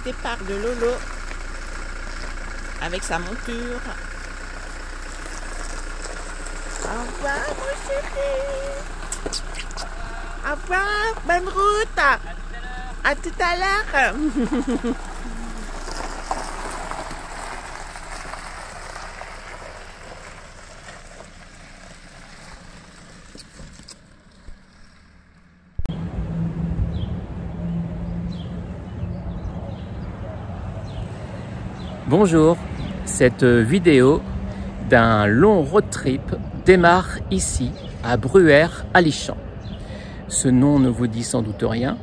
départ de Lolo avec sa monture. Au revoir mon chéri. Au revoir, bonne route. À tout à l'heure. Bonjour, cette vidéo d'un long road trip démarre ici à Bruère-Alichamps. Ce nom ne vous dit sans doute rien,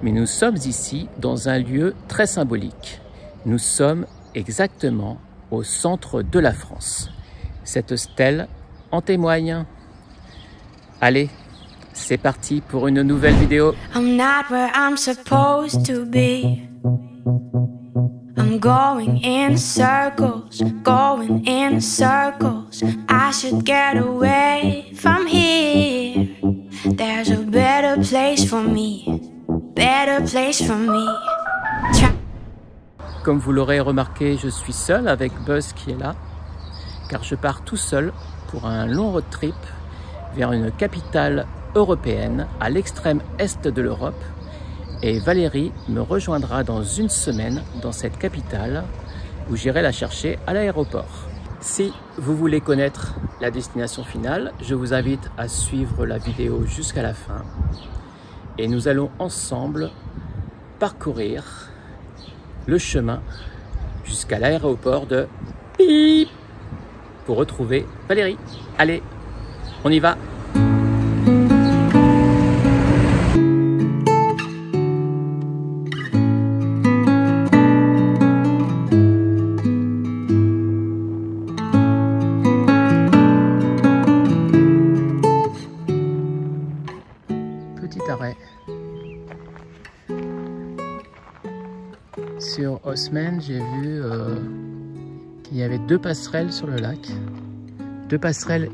mais nous sommes ici dans un lieu très symbolique. Nous sommes exactement au centre de la France. Cette stèle en témoigne. Allez, c'est parti pour une nouvelle vidéo. I'm not where I'm supposed to be. I'm going in circles, going in circles. I should get away from here. There's a better place for me, better place for me. Comme vous l'aurez remarqué, je suis seul avec Buzz qui est là, car je pars tout seul pour un long road trip vers une capitale européenne à l'extrême est de l'Europe. Et Valérie me rejoindra dans une semaine dans cette capitale où j'irai la chercher à l'aéroport. Si vous voulez connaître la destination finale, je vous invite à suivre la vidéo jusqu'à la fin. Et nous allons ensemble parcourir le chemin jusqu'à l'aéroport de Pip pour retrouver Valérie. Allez, on y va! Arrêt sur Haussmann, j'ai vu qu'il y avait 2 passerelles sur le lac, 2 passerelles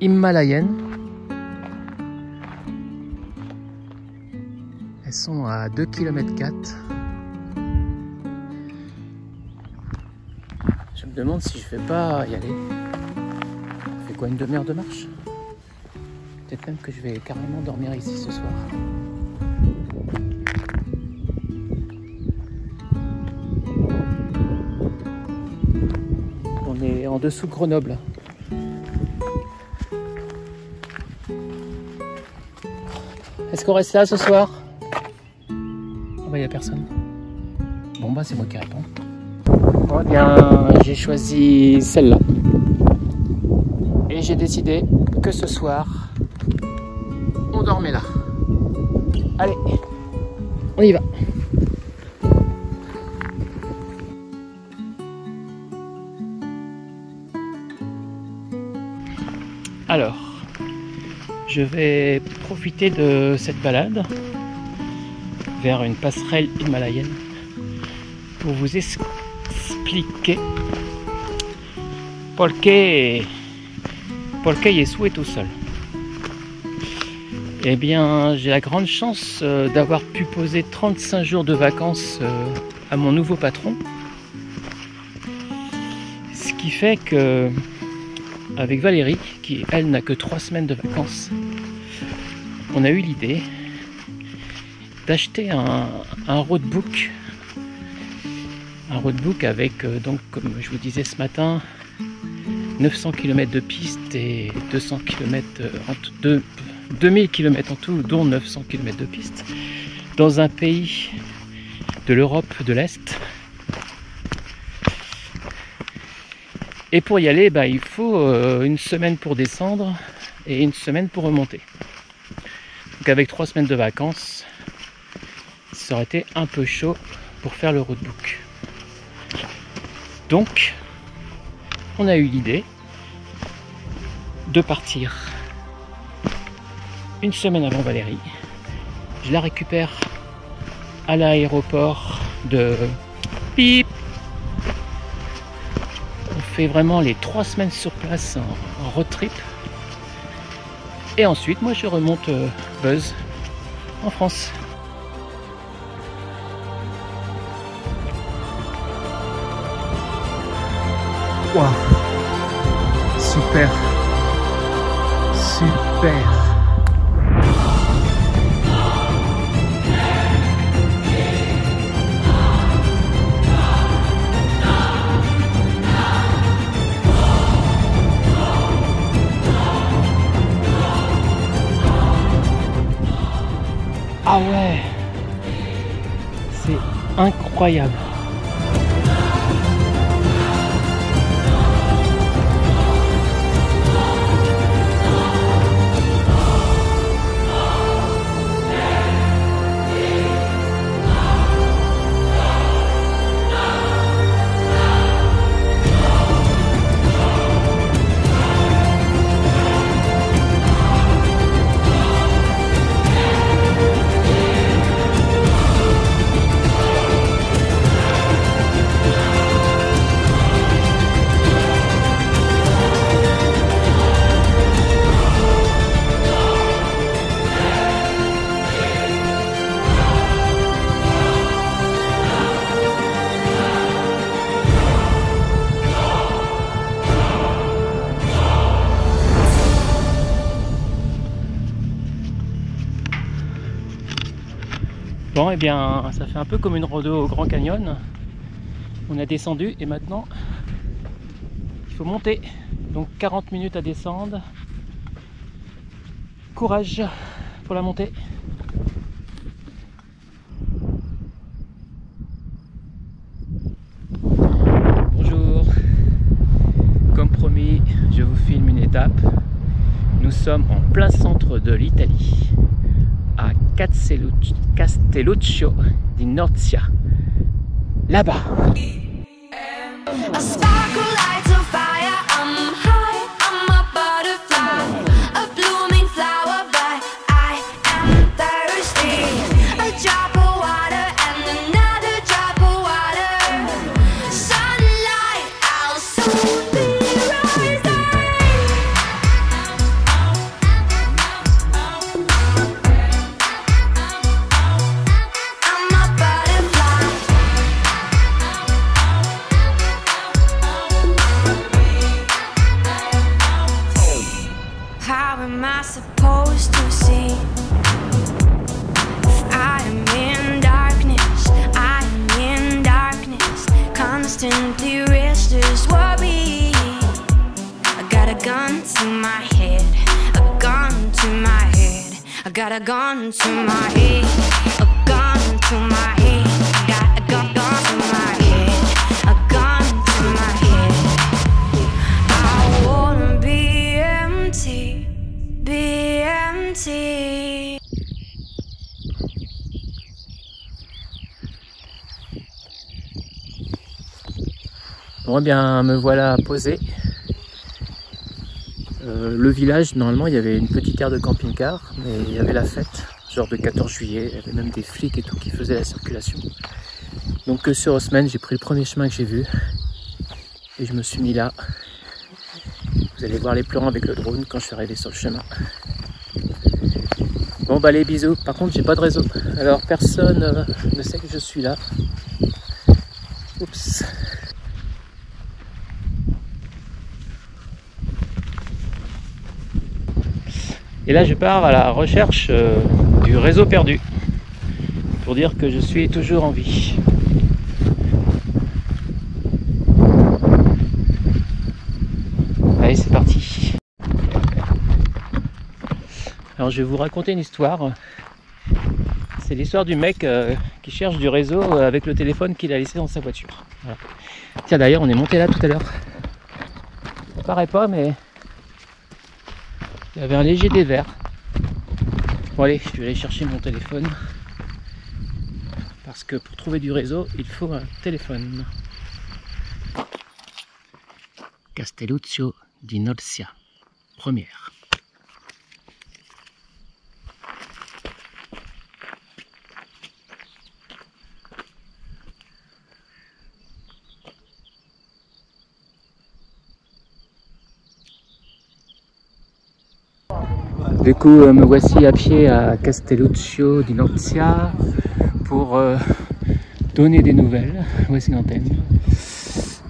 himalayennes. Elles sont à 2,4 km. Je me demande si je vais pas y aller. Ça fait quoi, une demi-heure de marche? Peut-être même que je vais carrément dormir ici ce soir. On est en dessous de Grenoble. Est-ce qu'on reste là ce soir? Ah bah, il n'y a personne. Bon bah c'est moi qui réponds. Bon, eh bien j'ai choisi celle-là. Et j'ai décidé que ce soir on dormait là. Allez, on y va. Alors, je vais profiter de cette balade vers une passerelle himalayenne pour vous expliquer pourquoi je suis tout seul. Eh bien, j'ai la grande chance d'avoir pu poser 35 jours de vacances à mon nouveau patron. Ce qui fait que, avec Valérie, qui elle n'a que 3 semaines de vacances, on a eu l'idée d'acheter un roadbook. Un roadbook avec, donc, comme je vous disais ce matin, 900 km de piste et 200 km de 2000 km en tout, dont 900 km de piste, dans un pays de l'Europe de l'Est. Et pour y aller, bah, il faut une semaine pour descendre et une semaine pour remonter. Donc avec 3 semaines de vacances, ça aurait été un peu chaud pour faire le roadbook. Donc, on a eu l'idée de partir une semaine avant Valérie. Je la récupère à l'aéroport de Pip. On fait vraiment les 3 semaines sur place en road trip. Et ensuite, moi je remonte Buzz en France. Wow. Super. Super. Ah ouais, c'est incroyable. Bon, et bien, ça fait un peu comme une rando au Grand Canyon. On a descendu et maintenant, il faut monter. Donc 40 minutes à descendre. Courage pour la montée. Bonjour. Comme promis, je vous filme une étape. Nous sommes en plein centre de l'Italie, à Castelluccio di Norcia, là-bas. Got a gun to my head, a gun to my head. Got a gun to my head, a gun to my head. I wanna be empty, be empty. Bon, eh bien, me voilà posé. Le village, normalement, il y avait une petite aire de camping-car, mais il y avait la fête, genre de 14 juillet, il y avait même des flics et tout qui faisaient la circulation. Donc sur Haussmann, j'ai pris le premier chemin que j'ai vu, et je me suis mis là. Vous allez voir les plans avec le drone quand je suis arrivé sur le chemin. Bon bah les bisous, par contre j'ai pas de réseau, alors personne ne sait que je suis là. Oups. Et là je pars à la recherche du réseau perdu, pour dire que je suis toujours en vie. Allez, c'est parti. Alors je vais vous raconter une histoire. C'est l'histoire du mec qui cherche du réseau avec le téléphone qu'il a laissé dans sa voiture. Voilà. Tiens, d'ailleurs on est monté là tout à l'heure. Ça paraît pas, mais il y avait un léger dévers. Bon allez, je vais aller chercher mon téléphone. Parce que pour trouver du réseau, il faut un téléphone. Castelluccio di Norcia, première. Du coup, me voici à pied à Castelluccio di Norcia pour donner des nouvelles. Voici l'antenne.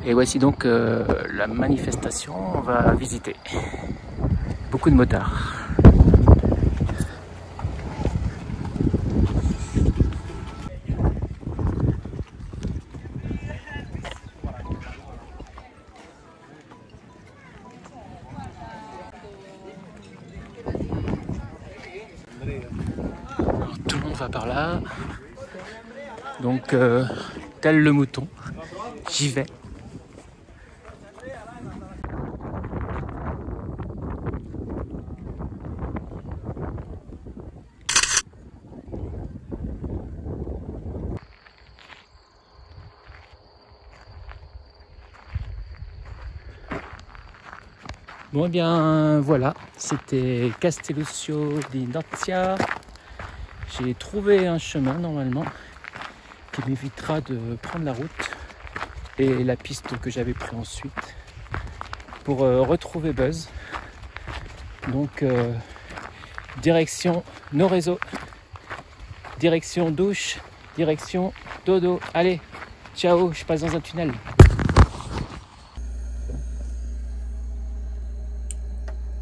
Et voici donc la manifestation, on va visiter. Beaucoup de motards. Alors, tout le monde va par là. Donc, tel le mouton, j'y vais. Bon, eh bien voilà, c'était Castelluccio di Norcia. J'ai trouvé un chemin normalement qui m'évitera de prendre la route et la piste que j'avais prise ensuite pour retrouver Buzz. Donc direction nos réseaux, direction douche, direction dodo. Allez, ciao, je passe dans un tunnel.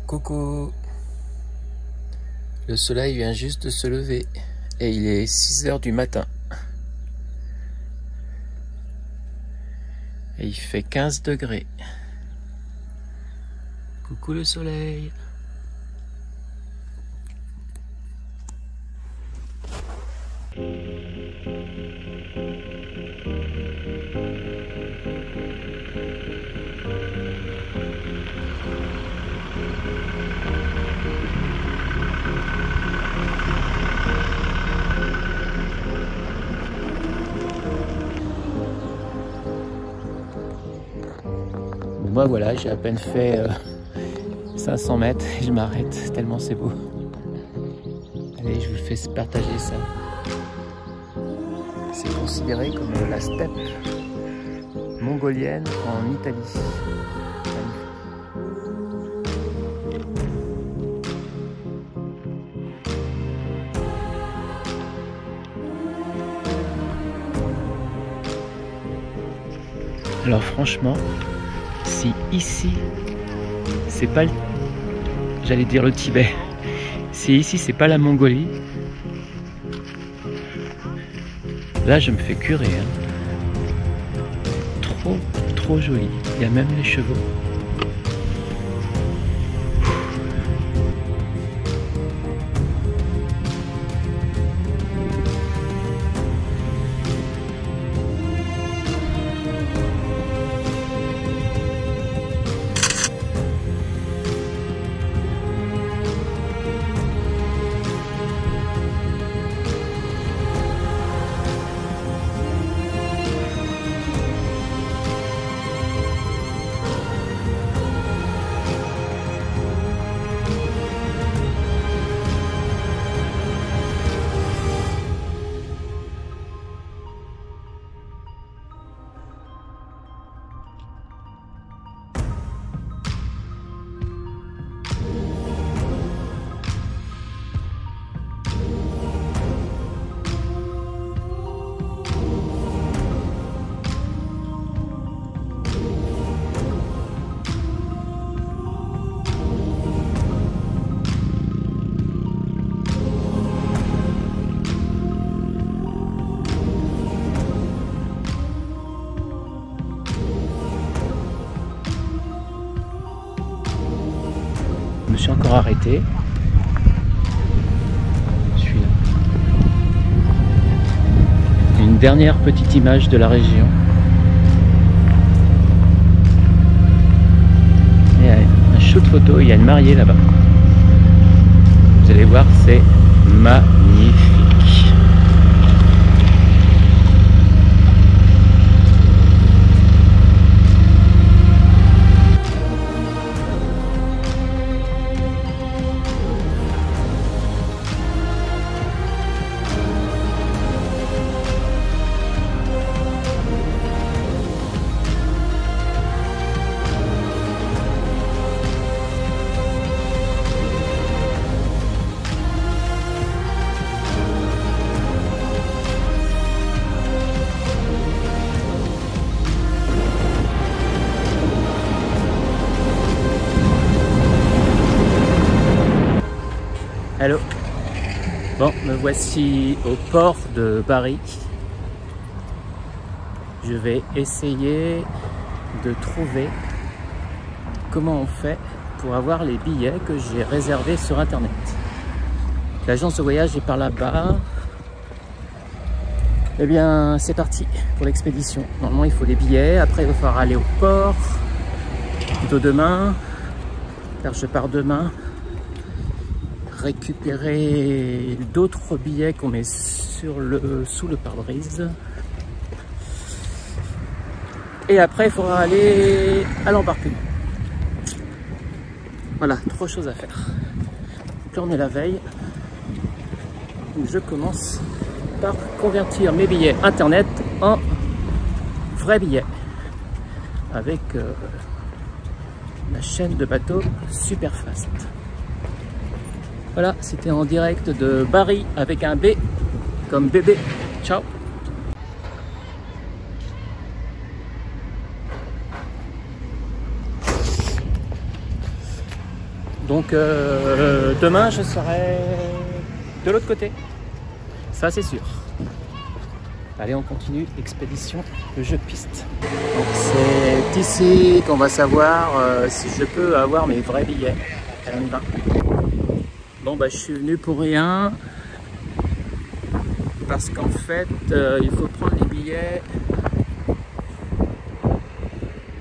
Coucou. Le soleil vient juste de se lever et il est 6 h du matin. Et il fait 15 degrés. Coucou le soleil. Moi voilà, j'ai à peine fait 500 mètres et je m'arrête tellement c'est beau. Allez, je vous fais partager ça. C'est considéré comme la steppe mongolienne en Italie. Alors franchement, si ici c'est pas le... j'allais dire le Tibet, si ici c'est pas la Mongolie, là je me fais curer, hein. Trop joli, il y a même les chevaux. Je me suis encore arrêté. Je suis là. Une dernière petite image de la région. Il y a un shoot photo, il y a une mariée là-bas. Vous allez voir, c'est magnifique. Bon, me voici au port de Bari. Je vais essayer de trouver comment on fait pour avoir les billets que j'ai réservés sur internet. L'agence de voyage est par là-bas. Eh bien, c'est parti pour l'expédition. Normalement, il faut les billets. Après, il va falloir aller au port. Plutôt demain. Car je pars demain. Récupérer d'autres billets qu'on met sous le pare-brise. Et après, il faudra aller à l'embarquement. Voilà, 3 choses à faire. Donc là, on est la veille. Donc je commence par convertir mes billets internet en vrais billets. Avec la chaîne de bateau Superfast. Voilà, c'était en direct de Bari avec un B comme bébé. Ciao. Donc demain je serai de l'autre côté, ça c'est sûr. Allez, on continue l'expédition de jeu de piste. Donc c'est ici qu'on va savoir si je peux avoir mes vrais billets. Allez, on y va. Bon bah je suis venu pour rien parce qu'en fait il faut prendre les billets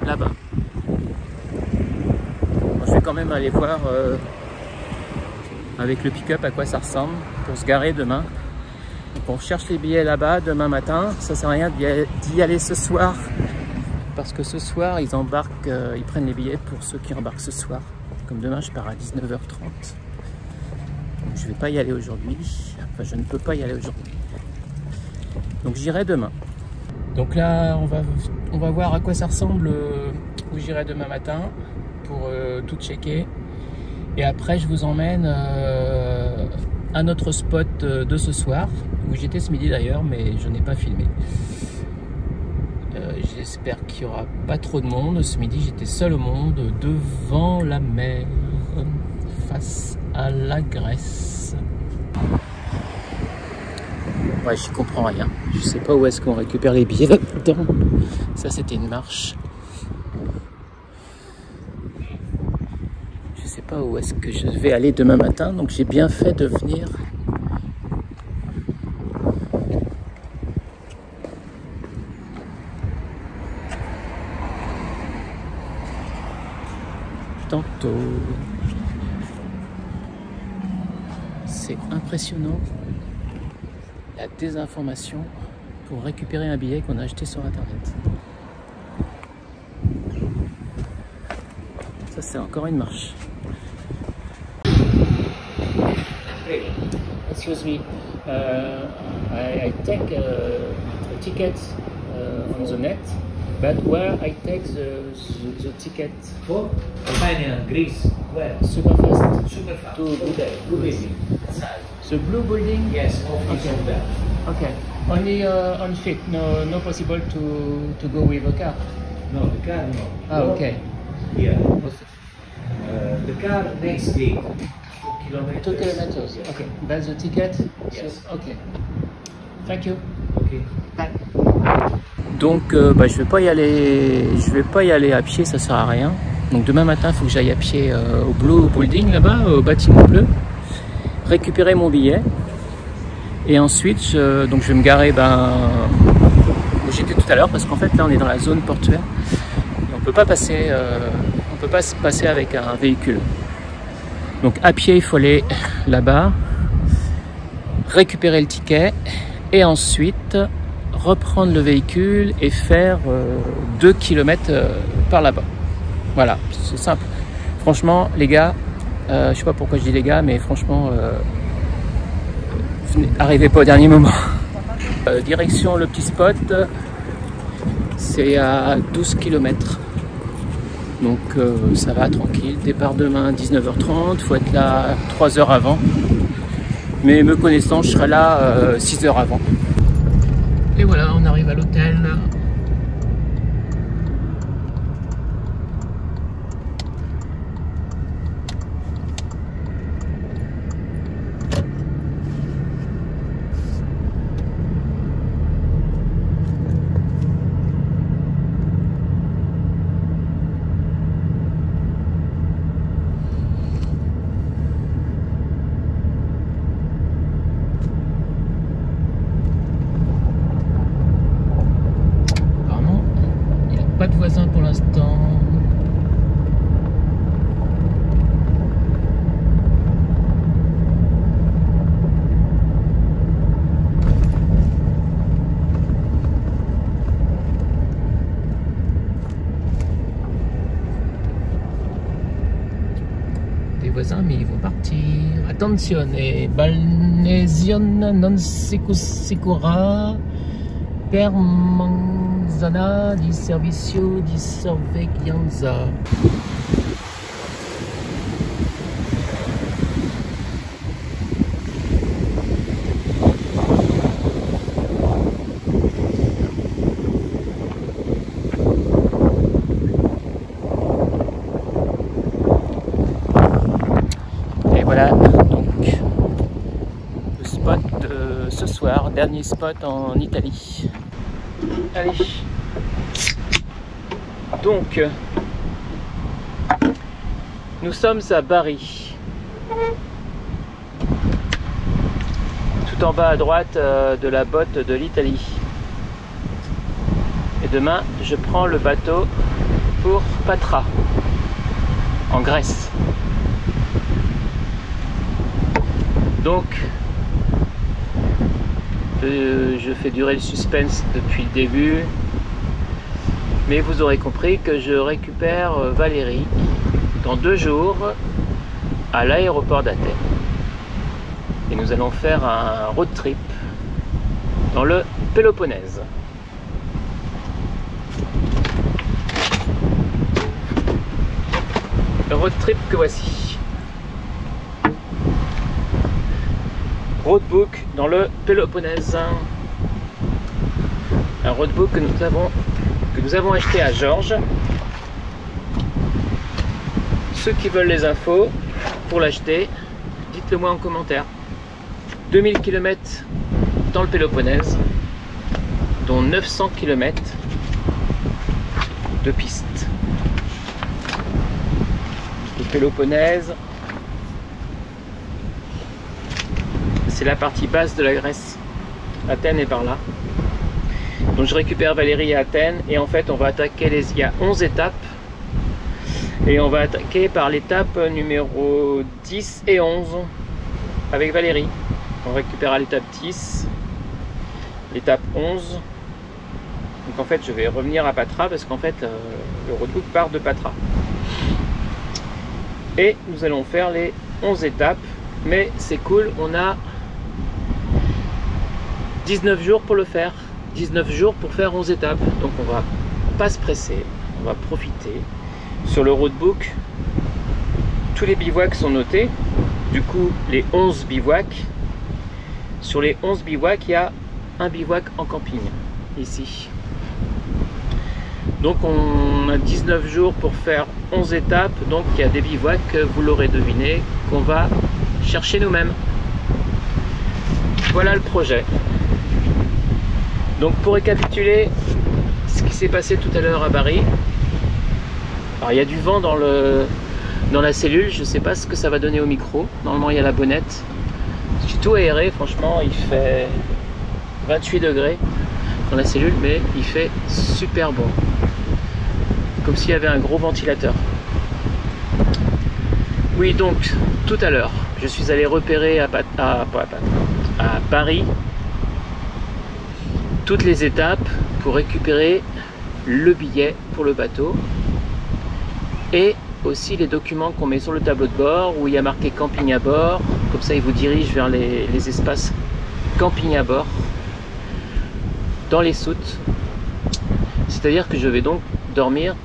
là-bas. Je vais quand même aller voir avec le pick-up à quoi ça ressemble pour se garer demain. Donc on cherche les billets là-bas demain matin. Ça sert à rien d'y aller ce soir parce que ce soir ils embarquent, ils prennent les billets pour ceux qui embarquent ce soir. Comme demain je pars à 19h30. Donc je ne vais pas y aller aujourd'hui. Enfin je ne peux pas y aller aujourd'hui. Donc j'irai demain. Donc là on va voir à quoi ça ressemble où j'irai demain matin. Pour tout checker, et après je vous emmène à notre spot de ce soir où j'étais ce midi d'ailleurs, mais je n'ai pas filmé. J'espère qu'il n'y aura pas trop de monde. Ce midi j'étais seul au monde devant la mer face à la Grèce. Ouais, je comprends rien, je sais pas où est-ce qu'on récupère les billets là-dedans. Ça c'était une marche. Je sais pas où est-ce que je vais aller demain matin, donc j'ai bien fait de venir tantôt. C'est impressionnant la désinformation pour récupérer un billet qu'on a acheté sur internet. Ça c'est encore une marche. Excuse me, I take a ticket on the net, but where I take the ticket? For Albania, Greece, where? Superfast. Superfast. To Blue building. Inside. The blue building? Yes, office Okay. of that. Okay. Only on foot. No possible to go with a car. No, the car no. Ah, okay. Yeah. The car next day. 2 kilometers. 2 kilometers. Yes. Okay. That's the ticket. Yes. So, okay. Thank you. Okay. Bye. Donc bah, je vais pas y aller à pied, ça sert à rien. Donc demain matin il faut que j'aille à pied au Blue Building là-bas, au bâtiment bleu, récupérer mon billet et ensuite donc je vais me garer où j'étais tout à l'heure parce qu'en fait là on est dans la zone portuaire et on peut pas passer avec un véhicule. Donc à pied il faut aller là-bas, récupérer le ticket et ensuite reprendre le véhicule et faire 2 km par là-bas. Voilà, c'est simple. Franchement, les gars, je sais pas pourquoi je dis les gars, mais franchement, arrivez pas au dernier moment. Direction le petit spot, c'est à 12 km. Donc ça va tranquille. Départ demain 19h30, faut être là 3 heures avant. Mais me connaissant, je serai là 6 heures avant. Et voilà, on arrive à l'hôtel. de voisins pour l'instant. Voisins, mais ils vont partir. Attenzione, balnezione non sicura per manzana di servizio di sorveglianza. Voilà donc le spot de ce soir, dernier spot en Italie. Allez, donc nous sommes à Bari, tout en bas à droite de la botte de l'Italie. Et demain je prends le bateau pour Patra, en Grèce. Donc, je fais durer le suspense depuis le début, mais vous aurez compris que je récupère Valérie dans 2 jours à l'aéroport d'Athènes. Et nous allons faire un road trip dans le Péloponnèse. Le road trip que voici. Roadbook dans le Péloponnèse. Un roadbook que nous avons acheté à Georges. Ceux qui veulent les infos pour l'acheter, dites-le moi en commentaire. 2000 km dans le Péloponnèse, dont 900 km de piste. Le Péloponnèse, c'est la partie basse de la Grèce. Athènes est par là. Donc je récupère Valérie à Athènes et en fait on va attaquer il y a 11 étapes et on va attaquer par l'étape numéro 10 et 11 avec Valérie. On récupérera l'étape 10, l'étape 11. Donc en fait je vais revenir à Patra parce qu'en fait le roadbook part de Patra. Et nous allons faire les 11 étapes, mais c'est cool, on a 19 jours pour le faire, 19 jours pour faire 11 étapes, donc on va pas se presser, on va profiter. Sur le roadbook, tous les bivouacs sont notés, du coup les 11 bivouacs, sur les 11 bivouacs, il y a un bivouac en camping, ici. Donc on a 19 jours pour faire 11 étapes, donc il y a des bivouacs, vous l'aurez deviné, qu'on va chercher nous-mêmes. Voilà le projet. Donc pour récapituler ce qui s'est passé tout à l'heure à Bari, alors il y a du vent dans la cellule, je ne sais pas ce que ça va donner au micro, normalement il y a la bonnette. Je suis tout aéré, franchement il fait 28 degrés dans la cellule, mais il fait super bon, comme s'il y avait un gros ventilateur. Oui, donc tout à l'heure je suis allé repérer à Bari toutes les étapes pour récupérer le billet pour le bateau et aussi les documents qu'on met sur le tableau de bord où il y a marqué camping à bord, comme ça il vous dirige vers les espaces camping à bord dans les soutes, c'est à dire que je vais donc dormir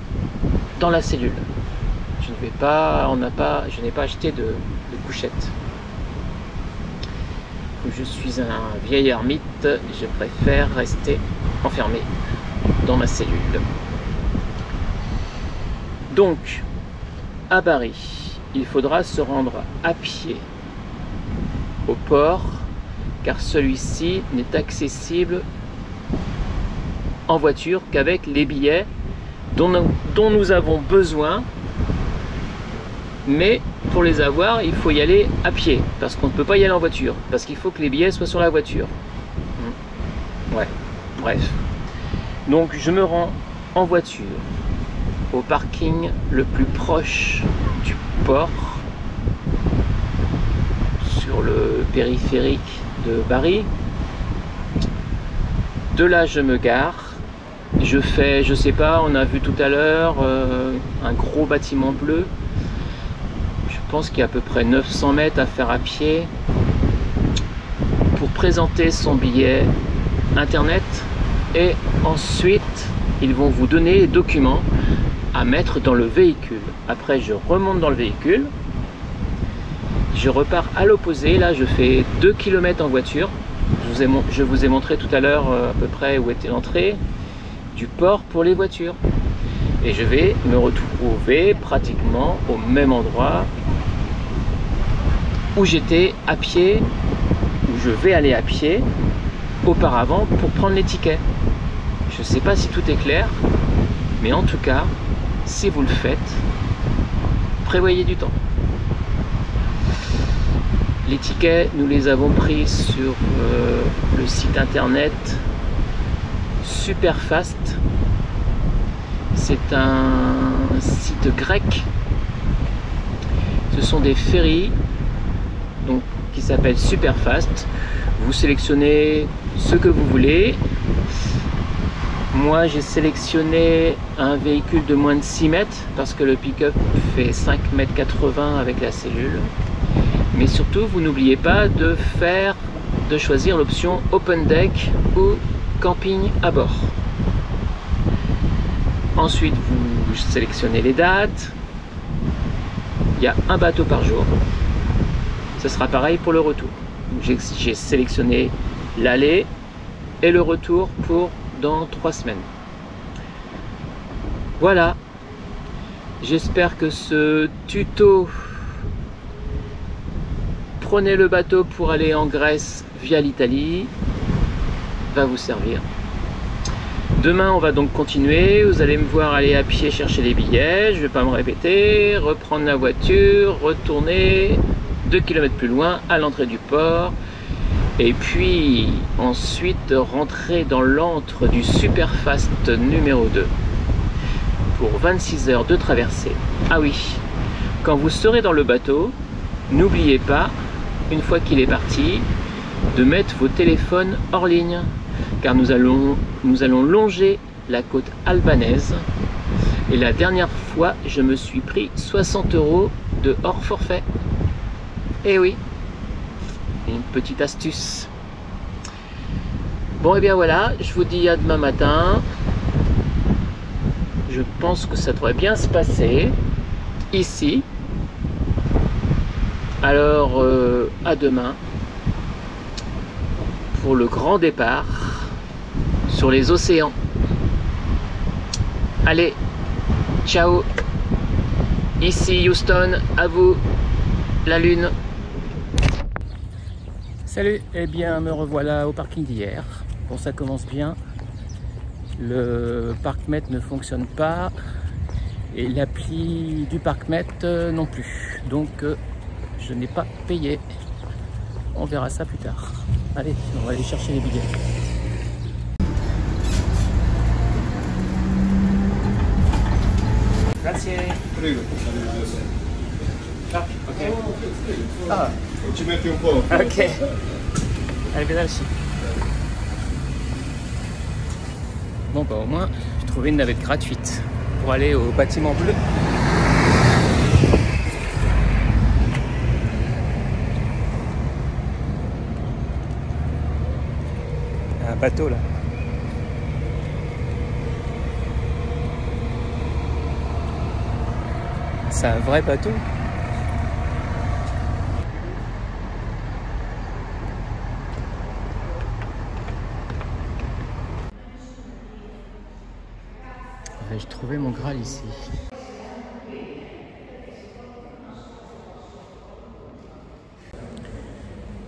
dans la cellule. Je n'ai pas acheté de couchette. Je suis un vieil ermite, je préfère rester enfermé dans ma cellule. Donc, à Bari, il faudra se rendre à pied au port, car celui-ci n'est accessible en voiture qu'avec les billets dont nous avons besoin. Mais pour les avoir, il faut y aller à pied, parce qu'on ne peut pas y aller en voiture, parce qu'il faut que les billets soient sur la voiture. Ouais, bref. Donc je me rends en voiture au parking le plus proche du port, sur le périphérique de Bari. De là, je me gare. Je fais, je sais pas, on a vu tout à l'heure un gros bâtiment bleu. Je pense qu'il y a à peu près 900 mètres à faire à pied pour présenter son billet internet, et ensuite ils vont vous donner les documents à mettre dans le véhicule. Après, je remonte dans le véhicule, je repars à l'opposé. Là, je fais 2 km en voiture. Je vous ai montré tout à l'heure à peu près où était l'entrée du port pour les voitures. Et je vais me retrouver pratiquement au même endroit où j'étais à pied, où je vais aller à pied auparavant pour prendre les tickets. Je ne sais pas si tout est clair, mais en tout cas, si vous le faites, prévoyez du temps. Les tickets, nous les avons pris sur le site internet Superfast. C'est un site grec. Ce sont des ferries donc, qui s'appellent Superfast. Vous sélectionnez ce que vous voulez. Moi, j'ai sélectionné un véhicule de moins de 6 mètres parce que le pick-up fait 5,80 m avec la cellule. Mais surtout, vous n'oubliez pas de choisir l'option Open Deck ou camping à bord. Ensuite, vous sélectionnez les dates. Il y a un bateau par jour. Ce sera pareil pour le retour. J'ai sélectionné l'aller et le retour pour dans 3 semaines. Voilà. J'espère que ce tuto prenez le bateau pour aller en Grèce via l'Italie va vous servir. Demain, on va donc continuer. Vous allez me voir aller à pied chercher les billets. Je ne vais pas me répéter. Reprendre la voiture, retourner 2 km plus loin à l'entrée du port. Et puis ensuite rentrer dans l'antre du Superfast numéro 2 pour 26 heures de traversée. Ah oui, quand vous serez dans le bateau, n'oubliez pas, une fois qu'il est parti, de mettre vos téléphones hors ligne, car nous allons longer la côte albanaise. Et la dernière fois, je me suis pris 60 € de hors forfait. Eh oui, une petite astuce. Bon, et bien voilà, je vous dis à demain matin. Je pense que ça devrait bien se passer ici. Alors, à demain pour le grand départ sur les océans. Allez, ciao. Ici Houston, à vous la Lune. Salut, eh bien me revoilà au parking d'hier. Bon, ça commence bien. Le ParkMet ne fonctionne pas et l'appli du ParkMet non plus. Donc je n'ai pas payé. On verra ça plus tard. Allez, on va aller chercher les billets. Grazie. Prego. Ah, ok. Ah. Ci metti un po'. Ok. Arrivederci. Bon, bah au moins, j'ai trouvé une navette gratuite pour aller au bâtiment bleu. Un bateau là. C'est un vrai bateau. J'ai trouvé mon Graal ici.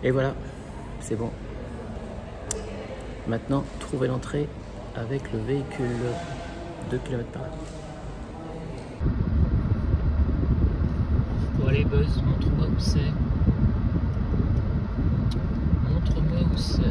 Et voilà, c'est bon. Maintenant, trouver l'entrée avec le véhicule 2 km par heure. Bon allez Buzz, montre-moi où c'est. Montre-moi où c'est.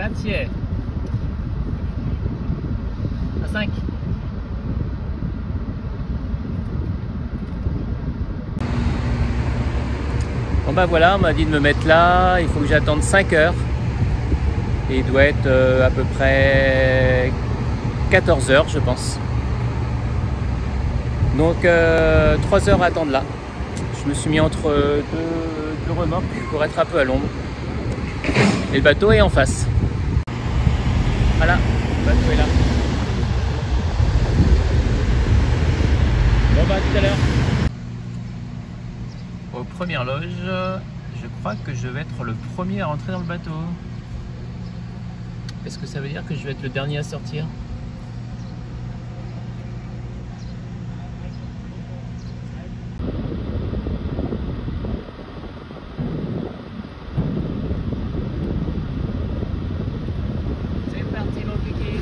Grazie. À 5. Bon bah voilà, on m'a dit de me mettre là, il faut que j'attende 5 heures. Et il doit être à peu près 14 heures je pense. Donc 3 heures à attendre là. Je me suis mis entre deux remorques pour être un peu à l'ombre. Et le bateau est en face. Voilà, le bateau est là. Bon bah à tout à l'heure. Aux premières loges, je crois que je vais être le premier à rentrer dans le bateau. Est-ce que ça veut dire que je vais être le dernier à sortir? C'est parti mon kiki.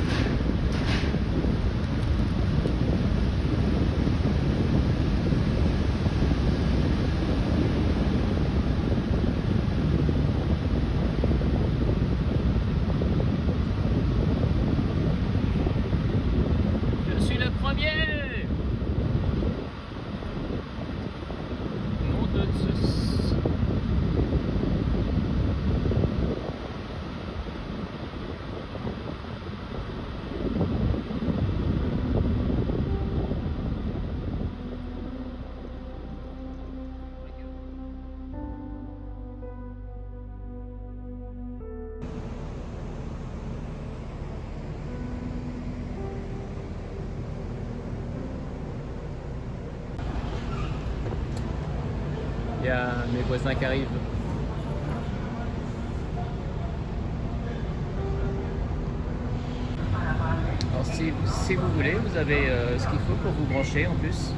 Je suis le premier. Nom de Zeus. Il y a mes voisins qui arrivent. Alors si vous voulez, vous avez ce qu'il faut pour vous brancher en plus.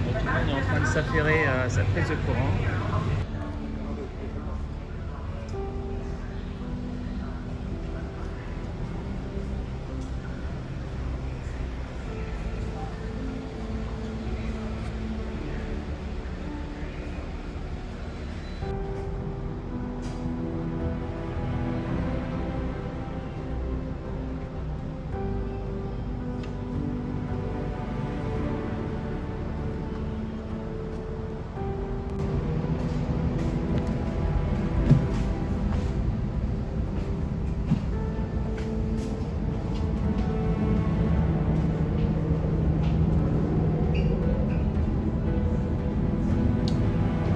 Donc, tout le monde est en train de s'affairer à sa prise de courant.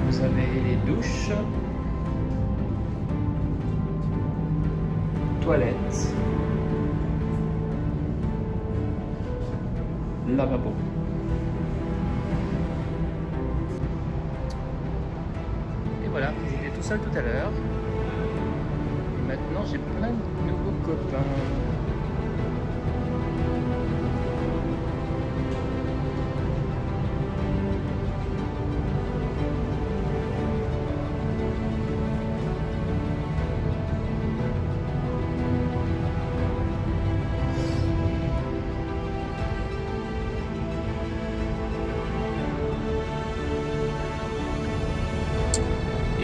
Vous avez les douches, toilettes, lavabo. Et voilà, j'étais tout seul tout à l'heure. Et maintenant j'ai plein de nouveaux copains.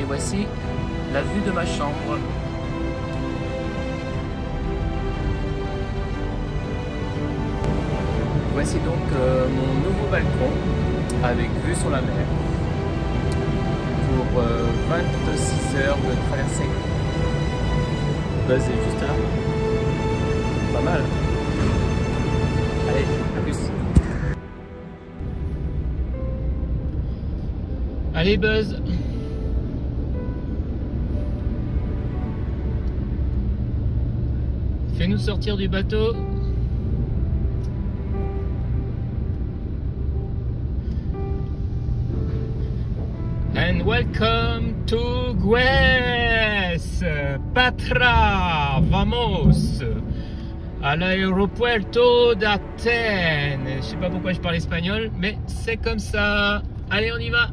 Et voici la vue de ma chambre. Voici donc mon nouveau balcon avec vue sur la mer pour 26 heures de traversée. Buzz est juste là. Pas mal. Allez, à plus. Allez Buzz. Fais-nous sortir du bateau. And welcome to Gües, Patra, vamos à l'aéropuerto d'Athènes. Je sais pas pourquoi je parle espagnol, mais c'est comme ça. Allez, on y va.